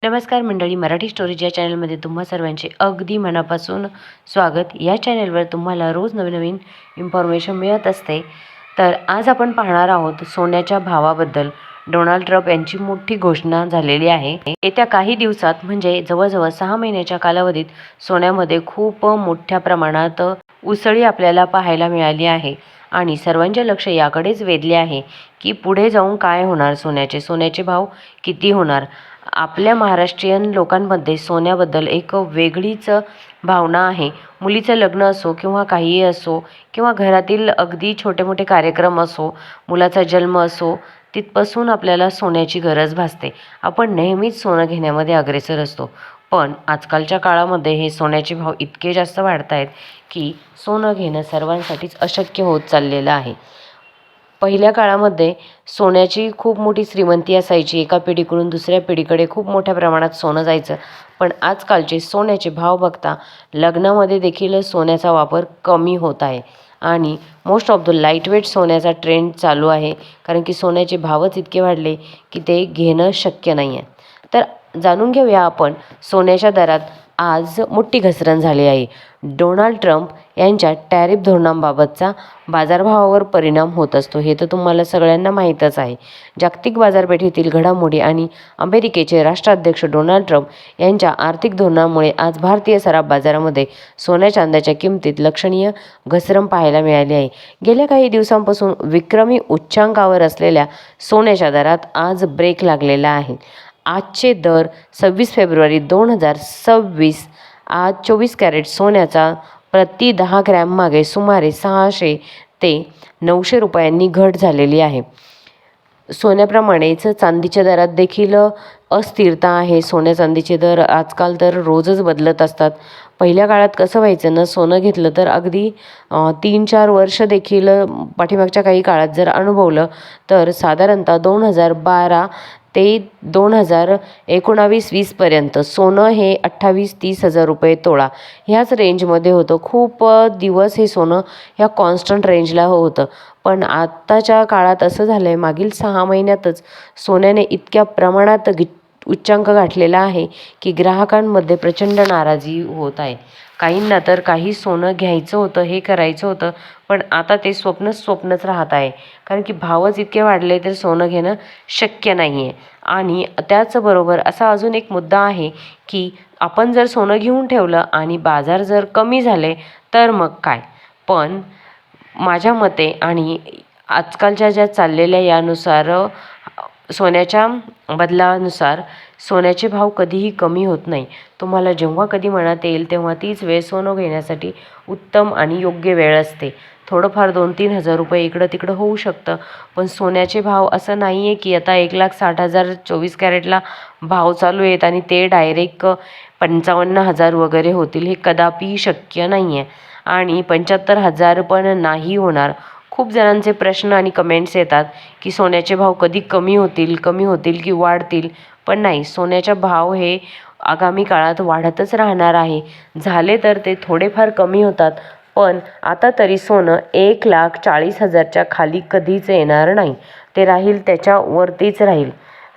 नमस्कार मंडळी, मराठी स्टोरीज या चॅनलमध्ये तुम्हा सर्वांचे अगदी मनापासून स्वागत। या चॅनलवर तुम्हाला रोज नवीन इन्फॉर्मेशन मिळत असते। तर आज आपण पाहणार आहोत सोन्याच्या भावाबद्दल। डोनाल्ड ट्रम्प यांची मोठी घोषणा झालेली आहे। येत्या काही दिवसात म्हणजे जवळजवळ 6 महिन्याच्या कालावधीत सोन्यामध्ये खूप मोठ्या प्रमाणात उसळी आपल्याला पाहायला मिळाली आहे आणि सर्वांचे लक्ष याकडेच वेधले आहे की पुढे जाऊन काय होणार, सोन्याचे भाव किती होणार। आपल्या महाराष्ट्रीयन लोकांमध्ये सोन्याबद्दल एक वेगळीच भावना आहे। मुलीचं लग्न असो किंवा काहीही असो किंवा घरातील अगदी छोटे मोठे कार्यक्रम असो, मुलाचा जन्म असो, तिथपासून आपल्याला सोन्याची गरज भासते। आपण नेहमीच सोनं घेण्यामध्ये अग्रेसर असतो, पण आजकालच्या काळामध्ये हे सोन्याचे भाव इतके जास्त वाढत आहेत की सोनं घेणं सर्वांसाठीच अशक्य होत चाललेलं आहे। पहिल्या काळामध्ये सोन्याची खूप मोठी श्रीमंती असायची, एका पिढीकडून दुसऱ्या पिढीकडे खूप मोठ्या प्रमाणात सोनं जायचं। पण आजकालचे सोन्याचे भाव बघता लग्नामध्ये देखील सोन्याचा वापर कमी होत आहे आणि मोस्ट ऑफ द लाईटवेट सोन्याचा ट्रेंड चालू आहे, कारण की सोन्याचे भावच इतके वाढले की ते घेणं शक्य नाही आहे। तर जाणून घेऊया आपण सोन्याच्या दरात आज मोठी घसरण झाली आहे। डोनाल्ड ट्रम्प यांच्या टॅरिफ धोरणांबाबतचा बाजारभावावर परिणाम होत असतो, हे तर तुम्हाला सगळ्यांना माहीतच आहे। जागतिक बाजारपेठेतील घडामोडी आणि अमेरिकेचे राष्ट्राध्यक्ष डोनाल्ड ट्रम्प यांच्या आर्थिक धोरणामुळे आज भारतीय सराफ बाजारामध्ये सोन्या चांद्याच्या किमतीत लक्षणीय घसरण पाहायला मिळाली आहे। गेल्या काही दिवसांपासून विक्रमी उच्चांकावर असलेल्या सोन्याच्या दरात आज ब्रेक लागलेला आहे। आजचे दर 26 फेब्रुवारी 2026 आज 24 कॅरेट सोन्याचा प्रति 10 ग्रॅम मागे सुमारे 600 ते 900 रुपयांनी घट झालेली आहे। सोन्याप्रमाणेच चांदीच्या दरात देखील अस्थिरता आहे। सोन्या चांदीचे दर आजकाल तर रोजच बदलत असतात। पहिल्या काळात कसं व्हायचं ना, सोनं घेतलं तर अगदी 3-4 वर्ष देखील पाठीमागच्या काही काळात जर अनुभवलं तर साधारणतः 2012 ते 2019-20 पर्यंत सोनं हे 28-30 हजार रुपये तोळा ह्याच रेंजमध्ये होतं। खूप दिवस हे सोनं ह्या कॉन्स्टंट रेंजला होतं, पण आत्ताच्या काळात असं झालं आहे, मागील 6 महिन्यातच सोन्याने इतक्या प्रमाणात उच्चांक गाठलेला आहे की ग्राहकांमध्ये प्रचंड नाराजी होत आहे। काहींना तर काही सोनं घ्यायचं होतं, हे करायचं होतं, पण आता ते स्वप्नच राहत आहे, कारण की भावच इतके वाढले तर सोनं घेणं शक्य नाही आहे। आणि त्याचबरोबर असा अजून एक मुद्दा आहे की आपण जर सोनं घेऊन ठेवलं आणि बाजार जर कमी झाले तर मग काय। पण माझ्या मते आणि आजकालच्या ज्या चाललेल्या यानुसार सोन्याच्या बदलानुसार सोन्याचे भाव कधीही कमी होत नाही। तुम्हाला जेव्हा कधी मनात येईल तेव्हा तीच वेळ सोनं घेण्यासाठी उत्तम आणि योग्य वेळ असते। थोडंफार 2-3 हजार रुपये इकडं तिकडं होऊ शकतं, पण सोन्याचे भाव असं नाही आहे की आता 1,60,000 24 कॅरेटला भाव चालू आहेत आणि ते डायरेक्ट 55,000 वगैरे होतील, हे कदापि शक्य नाही आहे आणि 75,000 पण नाही होणार। खूप जणांचे प्रश्न आणि कमेंट्स येतात की सोन्याचे भाव कधी कमी होतील की वाढतील, पण नाही, सोन्याचे भाव हे आगामी काळात वाढतच राहणार आहे। झाले तर ते थोडेफार कमी होतात, पण आता तरी सोनं 1,40,000च्या खाली कधीच येणार नाही। ते राहील त्याच्यावरतीच राहील,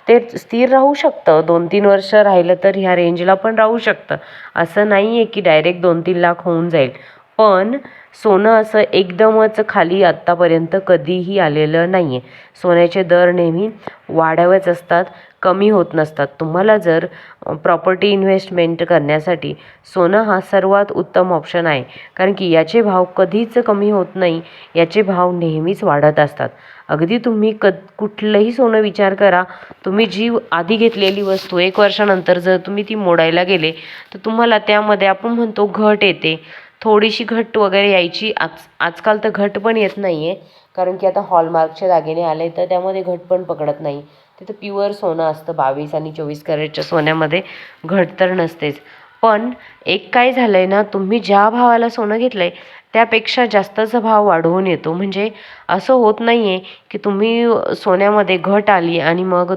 ते स्थिर राहू शकतं। 2-3 वर्ष राहिलं तर ह्या रेंजला पण राहू शकतं, असं नाही आहे की डायरेक्ट 2-3 लाख होऊन जाईल। पण सोनं असं एकदमच खाली आत्तापर्यंत कधीही आलेलं नाही आहे। सोन्याचे दर नेहमी वाढवत असतात, कमी होत नसतात। तुम्हाला जर प्रॉपर्टी इन्व्हेस्टमेंट करण्यासाठी सोनं हा सर्वात उत्तम ऑप्शन आहे, कारण की याचे भाव कधीच कमी होत नाही, याचे भाव नेहमीच वाढत असतात। अगदी तुम्ही कुठलंही सोनं विचार करा, तुम्ही जी आधी घेतलेली वस्तू 1 वर्षानंतर जर तुम्ही ती मोडायला गेले तर तुम्हाला त्यामध्ये आपण म्हणतो घट येते, थोडीशी घट वगैरे यायची। आजकाल तर घट पण येत नाही आहे, कारण की आता हॉलमार्कचे दागिने आले तर त्यामध्ये घट पण पकडत नाही। तिथं प्युअर सोनं असतं, 22 आणि 24 कॅरेटच्या सोन्यामध्ये घट तर नसतेच। पण एक काय झालं आहे ना, तुम्ही ज्या भावाला सोनं घेतलं आहे त्यापेक्षा जास्तच भाव वाढवून येतो। म्हणजे असं होत नाही आहे की तुम्ही सोन्यामध्ये घट आली आणि मग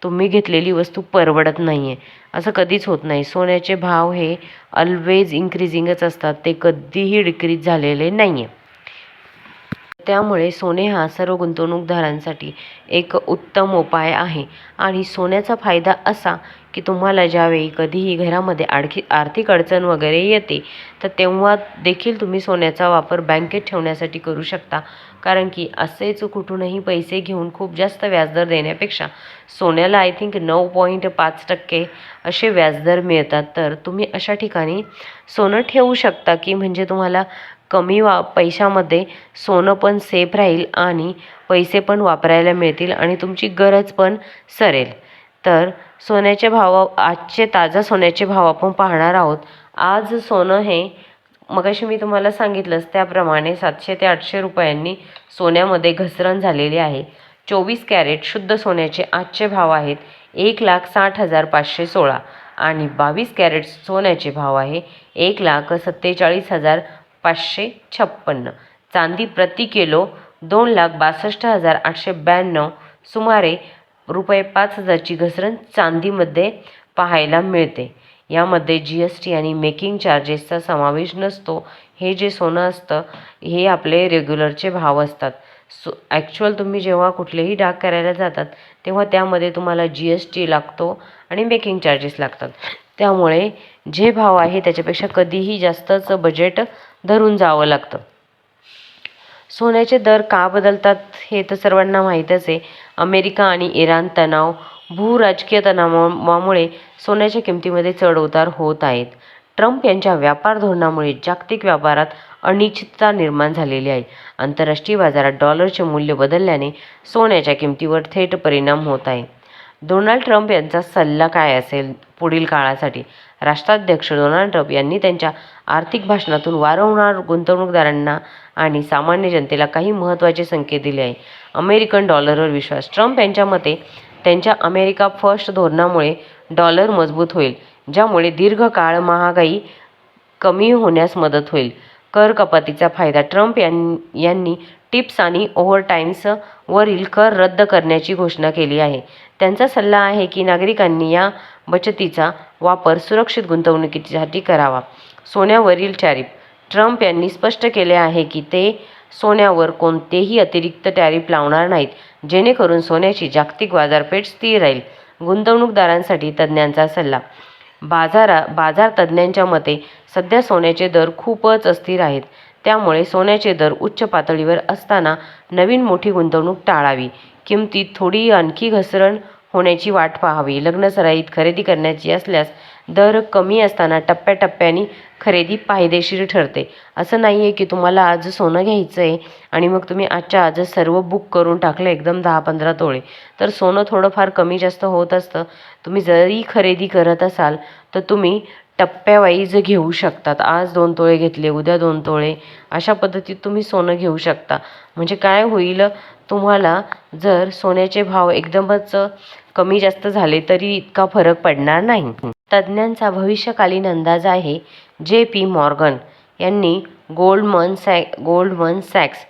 तुम्ही घेतलेली वस्तू परवडत नाही आहे, असं कधीच होत नाही। सोन्याचे भाव हे ऑलवेज इन्क्रीजिंगच असतात, ते कधीही डिक्रीज झालेले नाही आहे। त्यामुळे सोने हा सर्व गुंतवणूकदारांसाठी एक उत्तम उपाय आहे. आणि सोन्याचा फायदा असा की तुम्हाला ज्यावेळी कधीही घरामध्ये आर्थिक अडचण वगैरे येते तर तेव्हा देखील तुम्ही सोन्याचा वापर बँकेत ठेवण्यासाठी करू शकता. कारण की असेच कुठूनही पैसे घेऊन खूप जास्त व्याजदर देण्यापेक्षा सोन्याला आय थिंक 9.5% असे व्याजदर मिळतात. तर तुम्ही अशा ठिकाणी सोनं ठेवू शकता की म्हणजे तुम्हाला कमी पैशामध्ये सोनं पण सेफ राहील आणि पैसे पण वापरायला मिळतील आणि तुमची गरज पण सरेल. तर सोन्याचे भाव, आजचे ताजा सोन्याचे भाव आपण पाहणार आहोत. आज सोनं हे मगाशी मी तुम्हाला सांगितलंच त्याप्रमाणे 700 ते 800 रुपयांनी सोन्यामध्ये घसरण झालेली आहे. 24 कॅरेट शुद्ध सोन्याचे आजचे भाव आहेत 1,60,516 आणि 22 कॅरेट सोन्याचे भाव आहे 1,47,556. चांदी प्रति किलो 2,62,892, सुमारे रुपये 5,000ची घसरण चांदीमध्ये पाहायला मिळते. यामध्ये GST आणि मेकिंग चार्जेसचा समावेश नसतो. हे जे सोनं असतं हे आपले रेग्युलरचे भाव असतात. ॲक्च्युअल तुम्ही जेव्हा कुठलेही डाग करायला जातात तेव्हा त्यामध्ये तुम्हाला GST लागतो आणि मेकिंग चार्जेस लागतात. त्यामुळे जे भाव आहे त्याच्यापेक्षा कधीही जास्तच बजेट धरून जावं लागतं. सोन्याचे दर का बदलतात हे तर सर्वांना माहीतच आहे. अमेरिका आणि इराण तणाव, भूराजकीय तणावामुळे सोन्याच्या किमतीमध्ये चढउतार होत आहेत. ट्रम्प यांच्या व्यापार धोरणामुळे जागतिक व्यापारात अनिश्चितता निर्माण झालेली आहे. आंतरराष्ट्रीय बाजारात डॉलरचे मूल्य बदलल्याने सोन्याच्या किमतीवर थेट परिणाम होत आहे. डोनाल्ड ट्रम्प यांचा सल्ला काय असेल पुढील काळासाठी? राष्ट्राध्यक्ष डोनाल्ड ट्रम्प यांनी त्यांच्या आर्थिक भाषणातून वारंवार गुंतवणूकदारांना आणि सामान्य जनतेला काही महत्त्वाचे संकेत दिले आहे. अमेरिकन डॉलरवर विश्वास. ट्रम्प यांच्या मते त्यांच्या अमेरिका फर्स्ट धोरणामुळे डॉलर मजबूत होईल, ज्यामुळे दीर्घकाळ महागाई कमी होण्यास मदत होईल. कर कपातीचा फायदा. ट्रम्प यांनी टिप्स आणि ओव्हरटाईम्स वरील कर रद्द करण्याची घोषणा केली आहे. त्यांचा सल्ला आहे की नागरिकांनी या बचतीचा वापर सुरक्षित गुंतवणुकीसाठी करावा. सोन्यावरील टॅरिफ. ट्रम्प यांनी स्पष्ट केले आहे की ते सोन्यावर कोणतेही अतिरिक्त टॅरिफ लावणार नाहीत, जेणेकरून सोन्याची जागतिक बाजारपेठ स्थिर राहील. गुंतवणूकदारांसाठी तज्ज्ञांचा सल्ला. बाजार तज्ज्ञांच्या मते सध्या सोन्याचे दर खूपच अस्थिर आहेत. त्यामुळे सोन्याचे दर उच्च पातळीवर असताना नवीन मोठी गुंतवणूक टाळावी. किमतीत थोडी आणखी घसरण होण्याची वाट पाहावी. लग्नसराईत खरेदी करण्याची असल्यास दर कमी असताना टप्प्याटप्प्याने खरेदी फायदेशीर ठरते. असं नाही आहे की तुम्हाला आज सोनं घ्यायचं आहे आणि मग तुम्ही आजच्या आजच सर्व बुक करून टाकलं एकदम 10-15 तोळे. तर सोनं थोडंफार कमी जास्त होत असतं. तुम्ही जरी खरेदी करत असाल तर तुम्ही टप्प्यावाईज घेऊ शकतात. आज 2 तोळे घेतले, उद्या 2 तोळे, अशा पद्धतीत तुम्ही सोनं घेऊ शकता. म्हणजे काय होईल, तुम्हाला जर सोन्याचे भाव एकदमच कमी जास्त झाले तरी इतका फरक पडणार नाही. तज्ज्ञांचा भविष्यकालीन अंदाज आहे. JP मॉर्गन यांनी गोल्डमन सॅक्स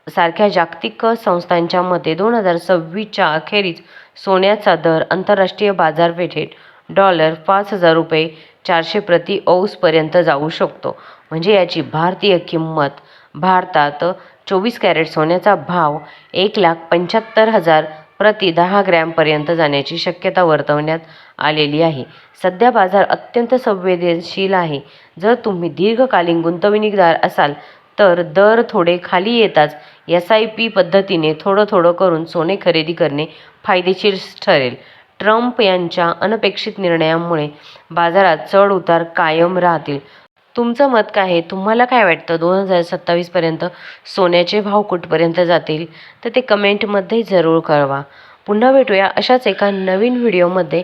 सारख्या जागतिक संस्थांच्या मते 2026च्या अखेरीस सोन्याचा दर आंतरराष्ट्रीय बाजारपेठेत $5,000 प्रति औंसपर्यंत जाऊ शकतो. म्हणजे याची भारतीय किंमत, भारतात 24 कॅरेट सोन्याचा भाव 1,75,000 प्रति 10 ग्रॅमपर्यंत जाण्याची शक्यता वर्तवण्यात आलेली आहे. सध्या बाजार अत्यंत संवेदनशील आहे. जर तुम्ही दीर्घकालीन गुंतवणूकदार असाल तर दर थोडे खाली येताच SIP पद्धतीने थोडं थोडं करून सोने खरेदी करणे फायदेशीर ठरेल. ट्रम्प यांच्या अनपेक्षित निर्णयामुळे बाजारात चढ उतार कायम राहतील. तुमचं मत काय आहे? तुम्हाला काय वाटतं 2027पर्यंत सोन्याचे भाव कुठपर्यंत जातील? तर ते कमेंटमध्ये जरूर कळवा. पुन्हा भेटूया अशाच एका नवीन व्हिडिओमध्ये.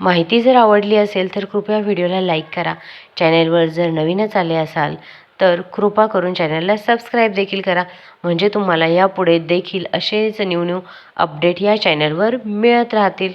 माहिती जर आवडली असेल तर कृपया व्हिडिओला लाईक करा. चॅनलवर जर नवीनच आले असाल तर कृपा करून चॅनलला सबस्क्राईब देखील करा. म्हणजे तुम्हाला यापुढे देखील असेच न्यू अपडेट या चॅनलवर मिळत राहतील.